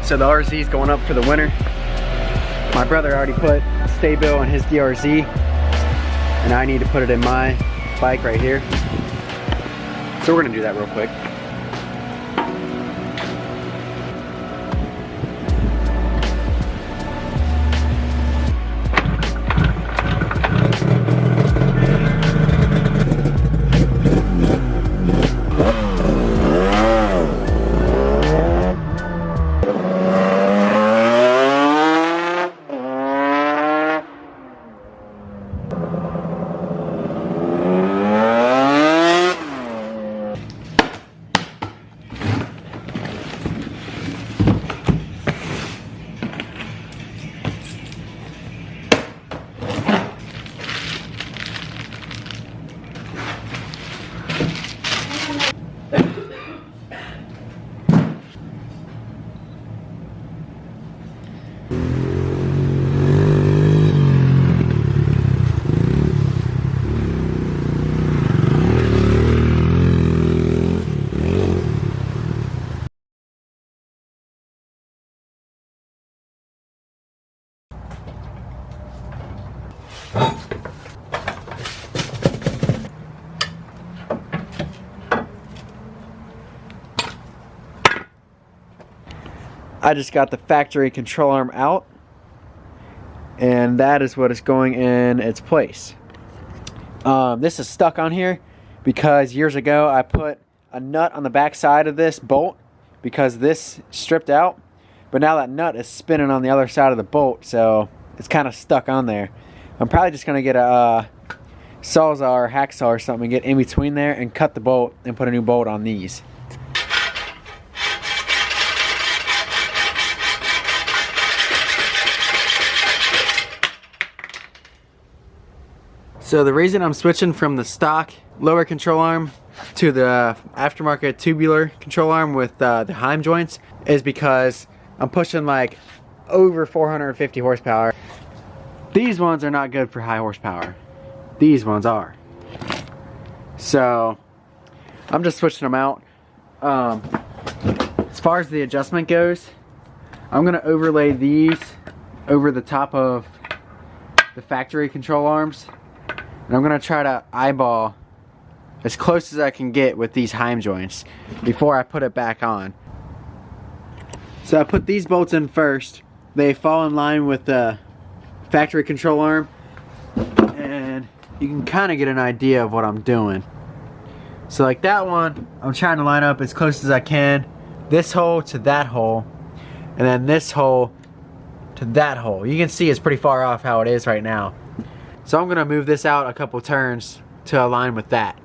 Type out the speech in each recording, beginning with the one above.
So the RZ is going up for the winter. My brother already put Stabil on his DRZ, and I need to put it in my bike right here. So we're gonna do that real quick. I just got the factory control arm out, and that is what is going in its place. This is stuck on here because years ago I put a nut on the back side of this bolt because this stripped out, but now that nut is spinning on the other side of the bolt, so it's kind of stuck on there. I'm probably just gonna get a sawzall or hacksaw or something and get in between there and cut the bolt and put a new bolt on these. So the reason I'm switching from the stock lower control arm to the aftermarket tubular control arm with the Heim joints is because I'm pushing like over 450 horsepower. These ones are not good for high horsepower. These ones are. So I'm just switching them out. As far as the adjustment goes, I'm gonna overlay these over the top of the factory control arms. And I'm gonna try to eyeball as close as I can get with these Heim joints before I put it back on. So I put these bolts in first. They fall in line with the factory control arm, and you can kind of get an idea of what I'm doing. So like that one, I'm trying to line up as close as I can. This hole to that hole, and then this hole to that hole. You can see it's pretty far off how it is right now. So I'm gonna move this out a couple turns to align with that.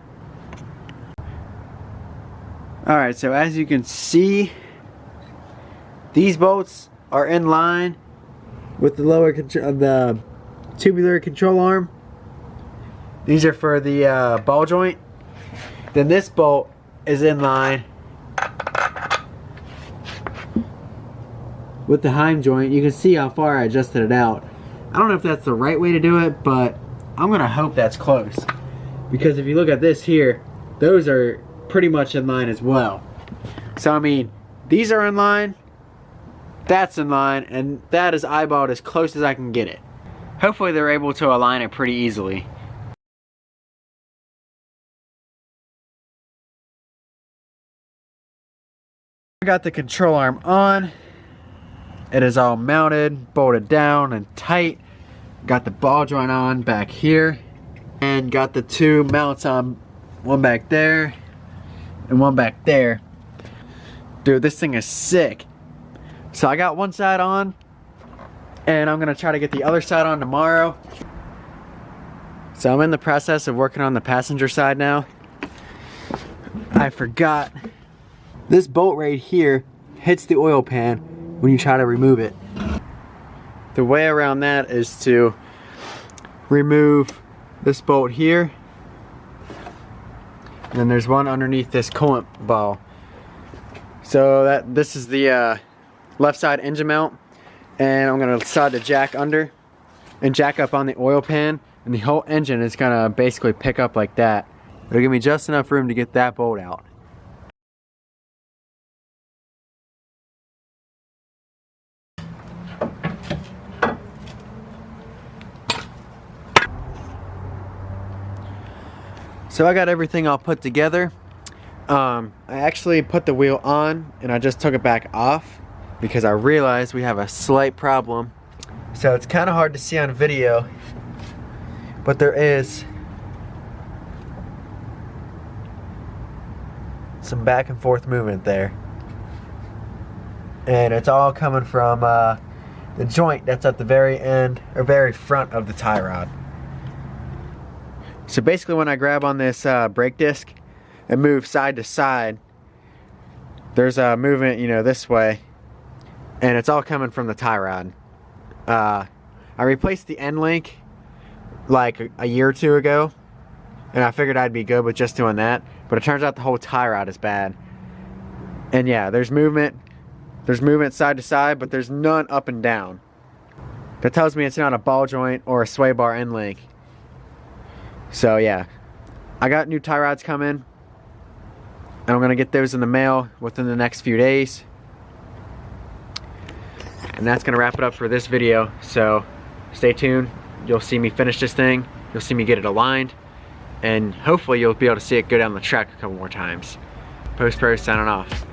Alright, so as you can see, these bolts are in line with the lower the tubular control arm. These are for the ball joint. Then this bolt is in line with the Heim joint. You can see how far I adjusted it out. I don't know if that's the right way to do it, but I'm gonna hope that's close. Because if you look at this here, those are pretty much in line as well. So I mean, these are in line, that's in line, and that is eyeballed as close as I can get it. Hopefully they're able to align it pretty easily. I got the control arm on. It is all mounted, bolted down and tight. Got the ball joint on back here. And got the two mounts on, one back there and one back there. Dude, this thing is sick. So I got one side on, and I'm gonna try to get the other side on tomorrow. So I'm in the process of working on the passenger side now. I forgot. This bolt right here hits the oil pan when you try to remove it. The way around that is to remove this bolt here. And then there's one underneath this coolant ball. So this is the left side engine mount, and I'm gonna slide the jack under and jack up on the oil pan, and the whole engine is gonna basically pick up like that. It'll give me just enough room to get that bolt out. So I got everything all put together. I actually put the wheel on and I just took it back off because I realized we have a slight problem. So it's kind of hard to see on video, but there is some back and forth movement there. And it's all coming from the joint that's at the very end or very front of the tie rod. So basically when I grab on this brake disc and move side to side, there's a movement, you know, this way, and it's all coming from the tie rod. I replaced the end link like a year or two ago, and I figured I'd be good with just doing that, but it turns out the whole tie rod is bad. And yeah, there's movement side to side, but there's none up and down. That tells me it's not a ball joint or a sway bar end link. So yeah, I got new tie rods coming, and I'm gonna get those in the mail within the next few days. And that's gonna wrap it up for this video. So stay tuned. You'll see me finish this thing. You'll see me get it aligned, and hopefully you'll be able to see it go down the track a couple more times. Post Pro signing off.